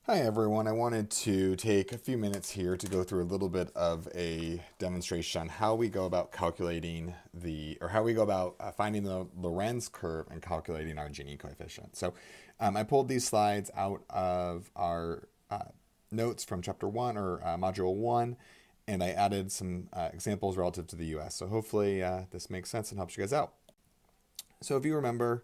Hi everyone, I wanted to take a few minutes here to go through a little bit of a demonstration on how we go about calculating finding the Lorenz curve and calculating our Gini coefficient. So I pulled these slides out of our notes from chapter 1 or module 1, and I added some examples relative to the US. So hopefully this makes sense and helps you guys out. So if you remember,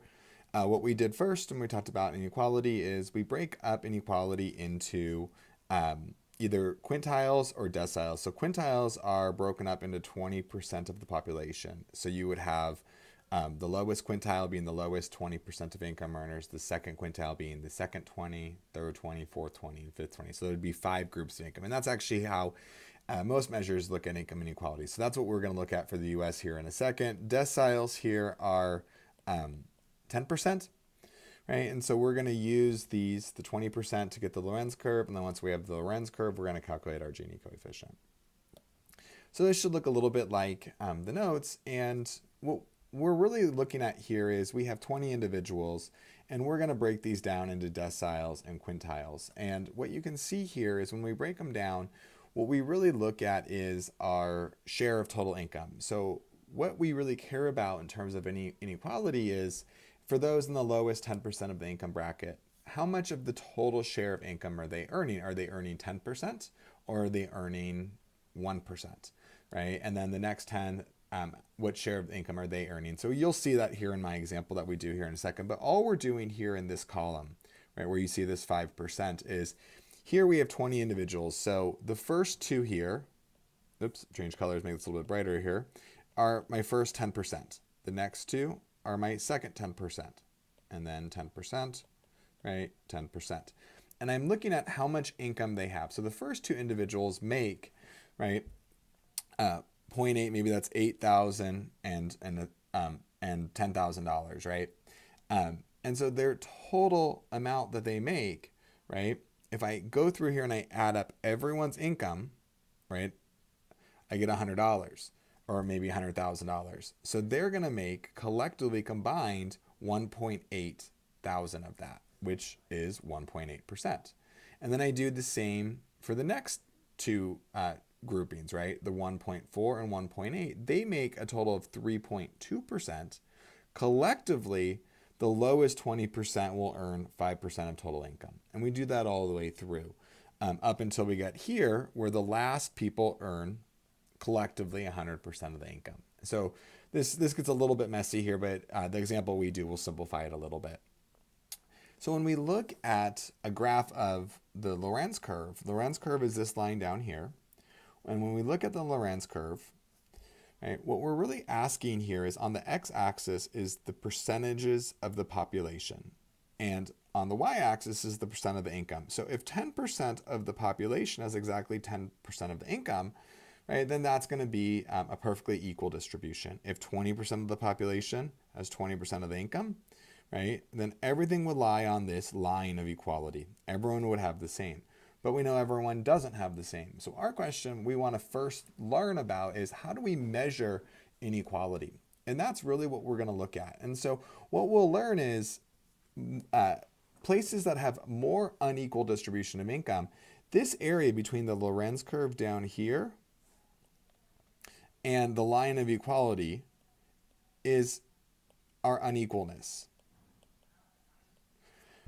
what we did first when we talked about inequality is we break up inequality into either quintiles or deciles. So quintiles are broken up into 20% of the population. So you would have the lowest quintile being the lowest 20% of income earners, the second quintile being the second 20, third 20, fourth 20, and fifth 20. So there would be 5 groups of income. And that's actually how most measures look at income inequality. So that's what we're going to look at for the US here in a second. Deciles here are 10%, right? And so we're going to use the 20% to get the Lorenz curve. And then once we have the Lorenz curve, we're going to calculate our Gini coefficient. So this should look a little bit like the notes. And what we're really looking at here is we have 20 individuals, and we're going to break these down into deciles and quintiles. And what you can see here is when we break them down, what we really look at is our share of total income. So what we really care about in terms of any inequality is for those in the lowest 10% of the income bracket, how much of the total share of income are they earning? Are they earning 10% or are they earning 1%, right? And then the next 10, what share of income are they earning? So you'll see that here in my example that we do here in a second. But all we're doing here in this column, right, where you see this 5% is here we have 20 individuals. So the first two here, oops, change colors, make this a little bit brighter here, are my first 10%. The next two are my second 10%, and then 10%, right, 10%. And I'm looking at how much income they have. So the first two individuals make, right, 0.8, maybe that's $8,000 and $10,000, right? And so their total amount that they make, right, if I go through here and I add up everyone's income, right, I get $100. Or maybe $100,000. So they're going to make collectively combined 1.8 thousand of that, which is 1.8%. And then I do the same for the next two groupings, right? The 1.4 and 1.8. They make a total of 3.2%. Collectively, the lowest 20% will earn 5% of total income. And we do that all the way through up until we get here where the last people earn collectively 100% of the income. So this gets a little bit messy here, but the example we do will simplify it a little bit. So when we look at a graph of the Lorenz curve is this line down here. And when we look at the Lorenz curve, right, what we're really asking here is on the x-axis is the percentages of the population. And on the y-axis is the percent of the income. So if 10% of the population has exactly 10% of the income, right, then that's going to be a perfectly equal distribution. If 20% of the population has 20% of the income, right, then everything would lie on this line of equality. Everyone would have the same. But we know everyone doesn't have the same. So our question we want to first learn about is how do we measure inequality? And that's really what we're going to look at. And so what we'll learn is places that have more unequal distribution of income, this area between the Lorenz curve down here and the line of equality is our unequalness.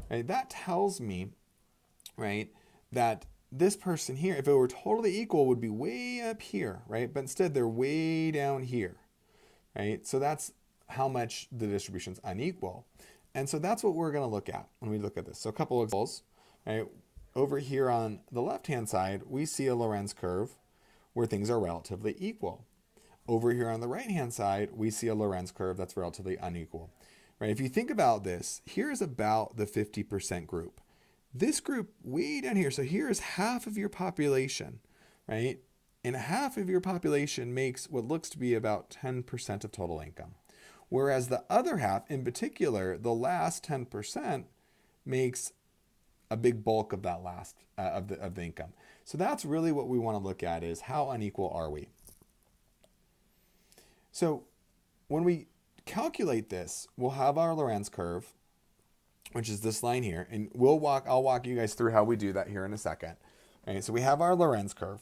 Right? That tells me, right, that this person here, if it were totally equal, would be way up here, right? But instead they're way down here, right? So that's how much the distribution is unequal. And so that's what we're going to look at when we look at this. So a couple of examples, right? Over here on the left-hand side, we see a Lorenz curve where things are relatively equal. Over here on the right-hand side, we see a Lorenz curve that's relatively unequal. Right? If you think about this, here's about the 50% group. This group way down here, so here is half of your population, right? And half of your population makes what looks to be about 10% of total income. Whereas the other half, in particular, the last 10% makes a big bulk of that last of the income. So that's really what we want to look at is how unequal are we? So when we calculate this, we'll have our Lorenz curve, which is this line here. And I'll walk you guys through how we do that here in a second. All right, so we have our Lorenz curve.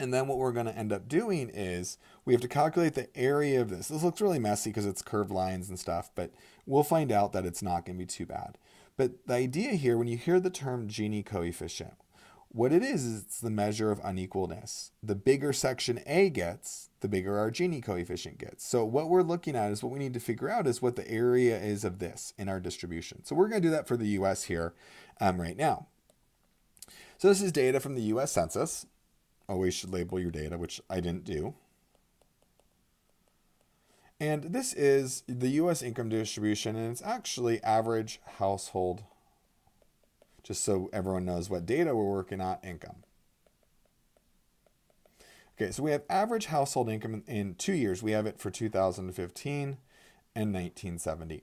And then what we're going to end up doing is we have to calculate the area of this. This looks really messy because it's curved lines and stuff, but we'll find out that it's not going to be too bad. But the idea here, when you hear the term Gini coefficient, what it is it's the measure of unequalness. The bigger section A gets, the bigger our Gini coefficient gets. So what we're looking at is what we need to figure out is what the area is of this in our distribution. So we're going to do that for the US here right now. So this is data from the US Census. Always should label your data, which I didn't do. And this is the US income distribution, and it's actually average household, just so everyone knows what data we're working on, income. Okay, so we have average household income in 2 years. We have it for 2015 and 1970.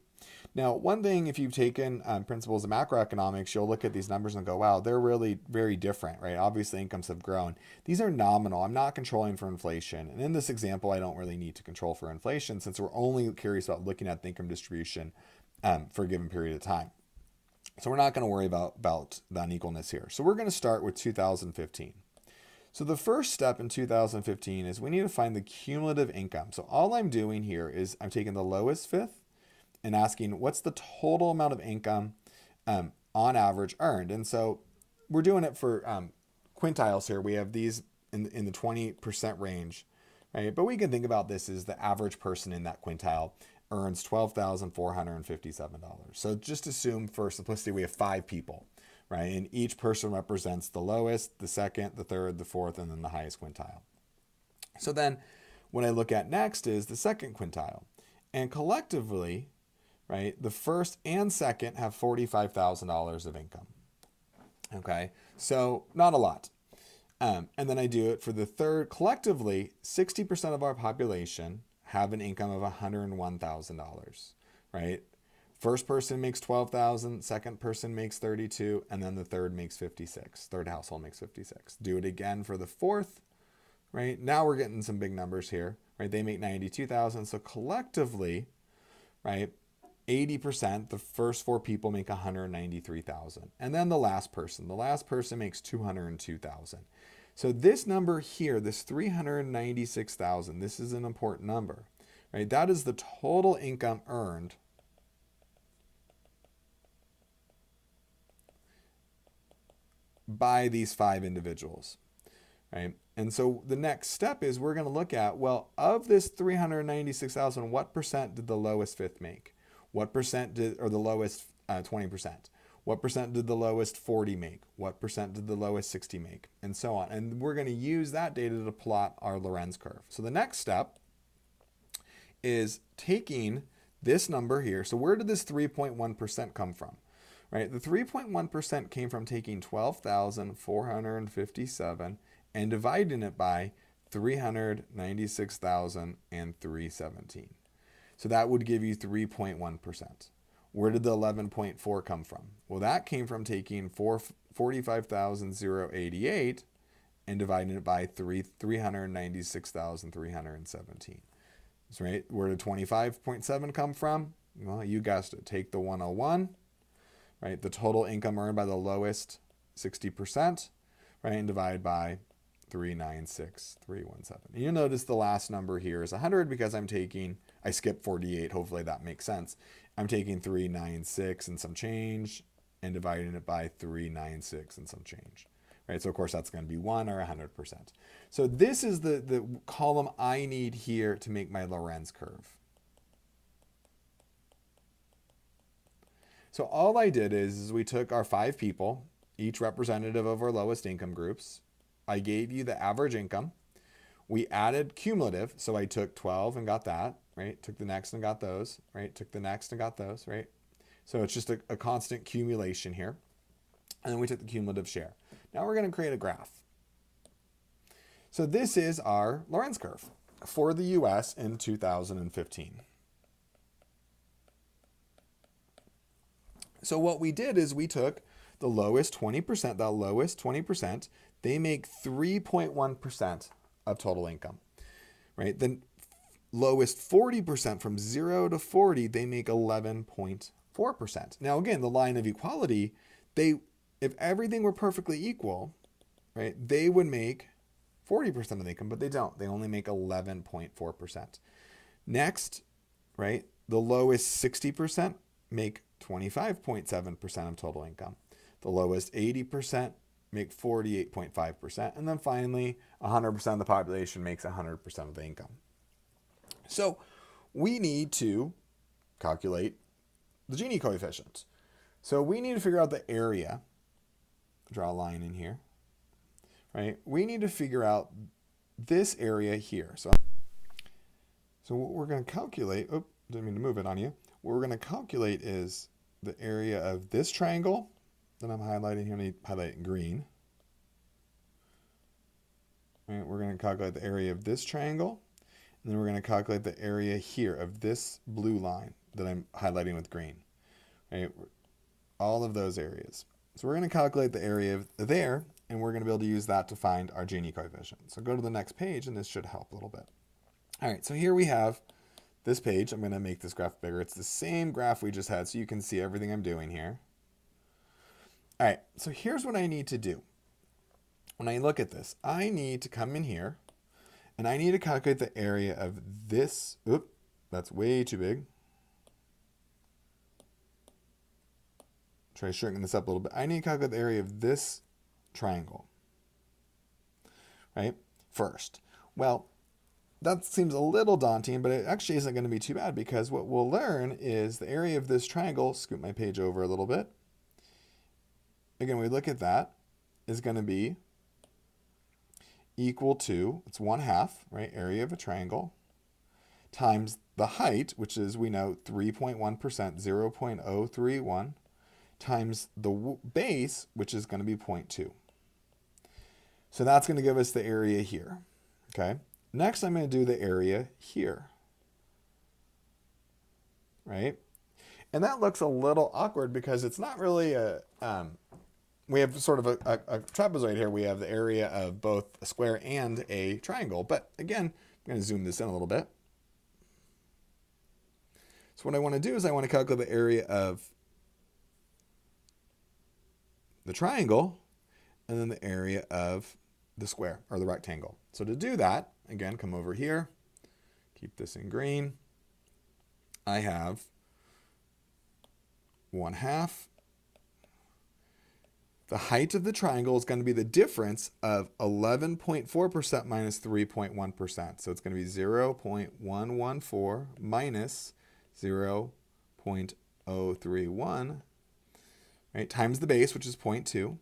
Now, one thing, if you've taken principles of macroeconomics, you'll look at these numbers and go, wow, they're really very different, right? Obviously, incomes have grown. These are nominal. I'm not controlling for inflation. And in this example, I don't really need to control for inflation since we're only curious about looking at the income distribution for a given period of time. So we're not going to worry about the unequalness here. So we're going to start with 2015. So the first step in 2015 is we need to find the cumulative income. So all I'm doing here is I'm taking the lowest fifth and asking what's the total amount of income on average earned. And so we're doing it for quintiles here. We have these in the 20% range, right? But we can think about this as the average person in that quintile earns $12,457. So just assume for simplicity, we have 5 people, right? And each person represents the lowest, the second, the third, the fourth, and then the highest quintile. So then what I look at next is the second quintile. And collectively, right, the first and second have $45,000 of income. Okay, so not a lot. And then I do it for the third. Collectively, 60% of our population have an income of $101,000, right? First person makes $12,000, second person makes $32,000, and then the third makes $56,000. Third household makes $56,000. Do it again for the fourth, right? Now we're getting some big numbers here, right? They make $92,000. So collectively, right, 80%, the first 4 people make $193,000. And then the last person makes $202,000. So this number here, this $396,000, this is an important number, right? That is the total income earned by these 5 individuals, right? And so the next step is we're going to look at, well, of this $396,000, what percent did the lowest fifth make? What percent did, or the lowest 20%? What percent did the lowest 40 make? What percent did the lowest 60 make? And so on. And we're going to use that data to plot our Lorenz curve. So the next step is taking this number here. So where did this 3.1% come from? Right? The 3.1% came from taking 12,457 and dividing it by 396,317. So that would give you 3.1%. Where did the 11.4 come from? Well, that came from taking 45,088 and dividing it by 396,317. That's right. Where did 25.7 come from? Well, you guessed it. Take the 101, right? The total income earned by the lowest 60%, right? And divide by 396,317. And you'll notice the last number here is 100 because I skipped 48. Hopefully that makes sense. I'm taking 396 and some change and dividing it by 396 and some change, right? So of course that's going to be 1 or 100%. So this is the column I need here to make my Lorenz curve. So all I did is we took our 5 people, each representative of our lowest income groups. I gave you the average income. We added cumulative, so I took 12 and got that, right? Took the next and got those, right? Took the next and got those, right? So it's just a constant accumulation here. And then we took the cumulative share. Now we're going to create a graph. So this is our Lorenz curve for the US in 2015. So what we did is we took the lowest 20%, that lowest 20%, they make 3.1% of total income, right? Then lowest 40% from 0 to 40, they make 11.1%. 4%. Now again, the line of equality, if everything were perfectly equal, right, they would make 40% of the income, but they don't. They only make 11.4%. Next, right, the lowest 60% make 25.7% of total income. The lowest 80% make 48.5%. And then finally, 100% of the population makes 100% of the income. So we need to calculate the Gini coefficient. So we need to figure out the area. Draw a line in here, right? We need to figure out this area here. So what we're going to calculate, didn't mean to move it on you. What we're going to calculate is the area of this triangle that I'm highlighting here. I need to highlight it in green. Right, we're going to calculate the area of this triangle. And then we're going to calculate the area here of this blue line that I'm highlighting with green. Right, all of those areas. So we're going to calculate the area of there, and we're going to be able to use that to find our Gini coefficient. So go to the next page, and this should help a little bit. All right, so here we have this page. I'm going to make this graph bigger. It's the same graph we just had, so you can see everything I'm doing here. All right, so here's what I need to do. When I look at this, I need to come in here, and I need to calculate the area of this. Oop, that's way too big. Try shrinking this up a little bit. I need to calculate the area of this triangle, right, first. Well, that seems a little daunting, but it actually isn't going to be too bad, because what we'll learn is the area of this triangle, scoot my page over a little bit. Again, we look at that, is going to be equal to, it's 1/2, right, area of a triangle, times the height, which is, we know, 3.1%, 0.031, times the base, which is going to be 0.2. So that's going to give us the area here, okay? Next, I'm going to do the area here, right? And that looks a little awkward because it's not really a, we have sort of a trapezoid here. We have the area of both a square and a triangle. But again, I'm going to zoom this in a little bit. So what I want to do is I want to calculate the area of the triangle and then the area of the square or the rectangle. So to do that, again, come over here, keep this in green. I have 1/2. The height of the triangle is going to be the difference of 11.4% minus 3.1%. So it's going to be 0.114 minus 0.031, right, times the base, which is 0.2.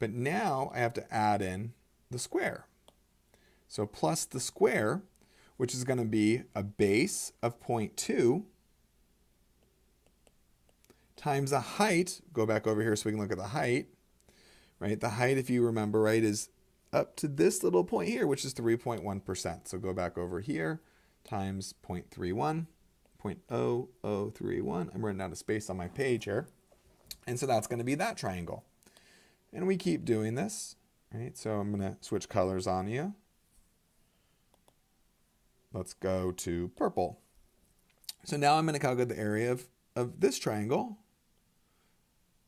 But now I have to add in the square. So plus the square, which is going to be a base of 0.2 times a height. Go back over here so we can look at the height, right? The height, if you remember, right, is up to this little point here, which is 3.1%. So go back over here, times 0.31, 0.0031. I'm running out of space on my page here. And so that's going to be that triangle. And we keep doing this, right? So I'm going to switch colors on you. Let's go to purple. So now I'm going to calculate the area of this triangle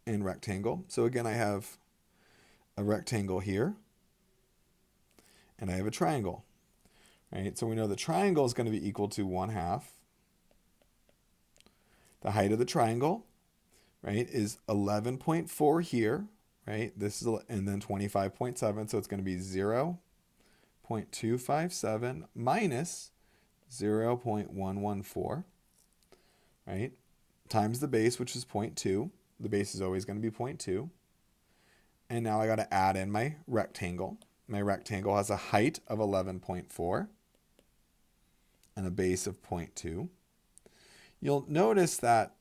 and rectangle. So again, I have a rectangle here, and I have a triangle, right? So we know the triangle is going to be equal to 1/2. The height of the triangle, right, is 11.4 here, right? This is, and then 25.7, so it's going to be 0.257 minus 0.114, right, times the base, which is 0.2. The base is always going to be 0.2. And now I got to add in my rectangle. My rectangle has a height of 11.4 and a base of 0.2. You'll notice that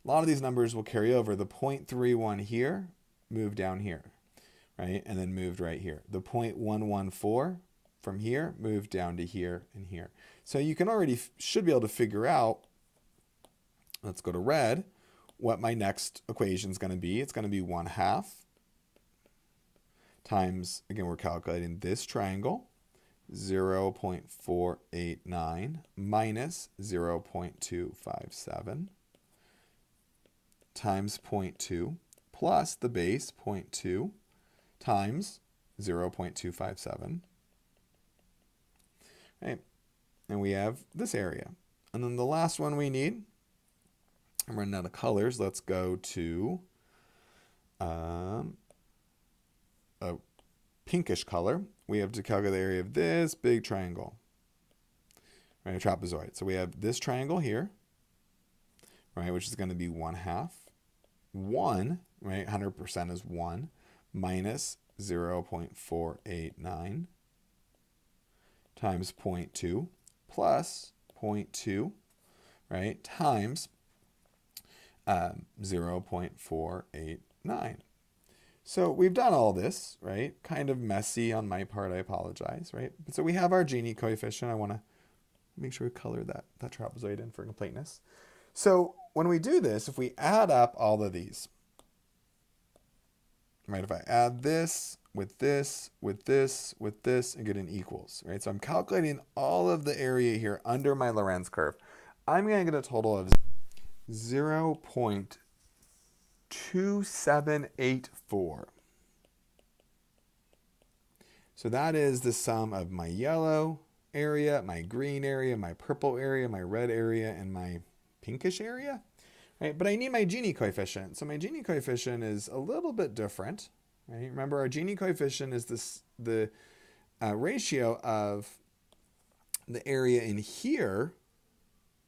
a lot of these numbers will carry over. The 0.31 here moved down here, right? And then moved right here. The 0.114 from here moved down to here and here. So you can already, should be able to figure out, let's go to red, what my next equation is going to be. It's going to be 1/2 times, again, we're calculating this triangle, 0.489 minus 0.257, times 0.2 plus the base 0.2 times 0.257. Right? And we have this area. And then the last one we need, I'm running out of colors. Let's go to a pinkish color. We have to calculate the area of this big triangle, right? A trapezoid. So we have this triangle here, right, which is going to be 1/2. 1, right, 100% is 1, minus 0.489 times 0.2 plus 0.2, right, times 0.489. So we've done all this, right? Kind of messy on my part, I apologize, right? So we have our Gini coefficient. I want to make sure we color that trapezoid in for completeness. So when we do this, if we add up all of these, right? If I add this with this, with this, with this, and get an equals, right? So I'm calculating all of the area here under my Lorenz curve. I'm going to get a total of 0.2784. So that is the sum of my yellow area, my green area, my purple area, my red area, and my pinkish area, right? But I need my Gini coefficient. So my Gini coefficient is a little bit different, right? Remember, our Gini coefficient is the ratio of the area in here.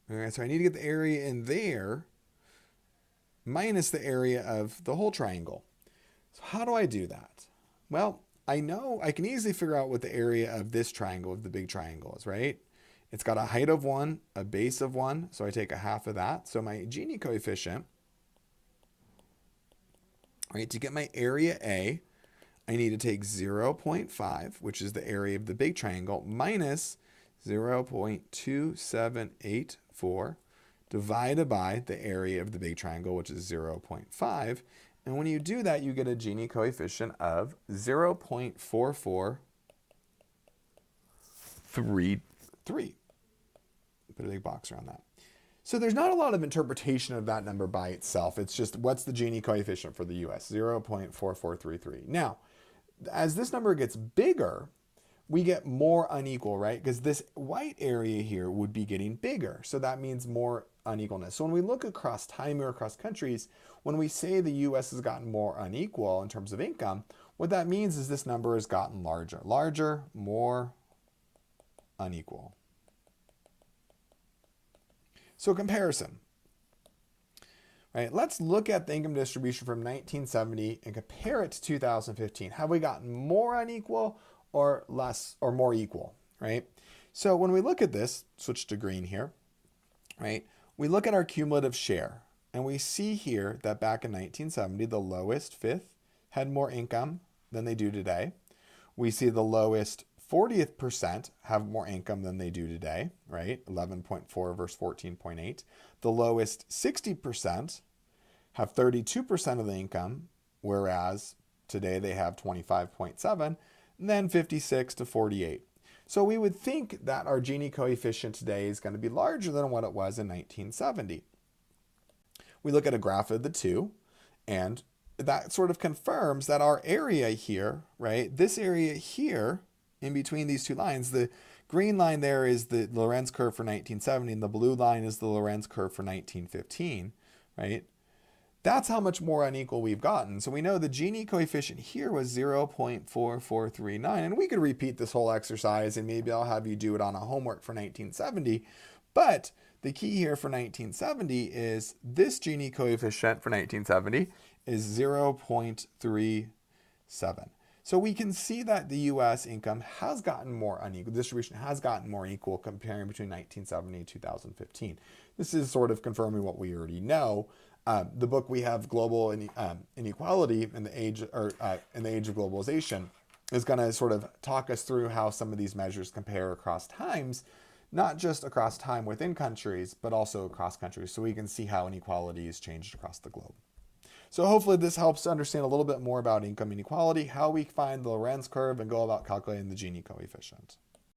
All right, so I need to get the area in there minus the area of the whole triangle. So how do I do that? Well, I know I can easily figure out what the area of this triangle, of the big triangle, is, right? It's got a height of 1, a base of 1, so I take 1/2 of that. So my Gini coefficient, right, to get my area A, I need to take 0.5, which is the area of the big triangle, minus 0.2784 divided by the area of the big triangle, which is 0.5. And when you do that, you get a Gini coefficient of 0.4433. Put a big box around that. So there's not a lot of interpretation of that number by itself. It's just, what's the Gini coefficient for the US? 0.4433. Now, as this number gets bigger, we get more unequal, right? Because this white area here would be getting bigger. So that means more unequalness. So when we look across time or across countries, when we say the US has gotten more unequal in terms of income, what that means is this number has gotten larger. Larger, more unequal. So comparison. Right, let's look at the income distribution from 1970 and compare it to 2015. Have we gotten more unequal or less or more equal, right? So when we look at this, switch to green here, right? We look at our cumulative share and we see here that back in 1970, the lowest fifth had more income than they do today. We see the lowest 40th percent have more income than they do today, right? 11.4 versus 14.8. The lowest 60% have 32% of the income, whereas today they have 25.7, and then 56 to 48. So we would think that our Gini coefficient today is going to be larger than what it was in 1970. We look at a graph of the two, and that sort of confirms that our area here, right, this area here in between these two lines, the green line there is the Lorenz curve for 1970, and the blue line is the Lorenz curve for 1915, right? That's how much more unequal we've gotten. So we know the Gini coefficient here was 0.4439, and we could repeat this whole exercise, and maybe I'll have you do it on a homework for 1970. But the key here for 1970 is this Gini coefficient for 1970 is 0.37. So we can see that the U.S. income has gotten more unequal, distribution has gotten more equal comparing between 1970 and 2015. This is sort of confirming what we already know. The book we have, Global Inequality in the Age of Globalization, is going to sort of talk us through how some of these measures compare across times, not just across time within countries, but also across countries, so we can see how inequality has changed across the globe. So hopefully this helps to understand a little bit more about income inequality, how we find the Lorenz curve, and go about calculating the Gini coefficient.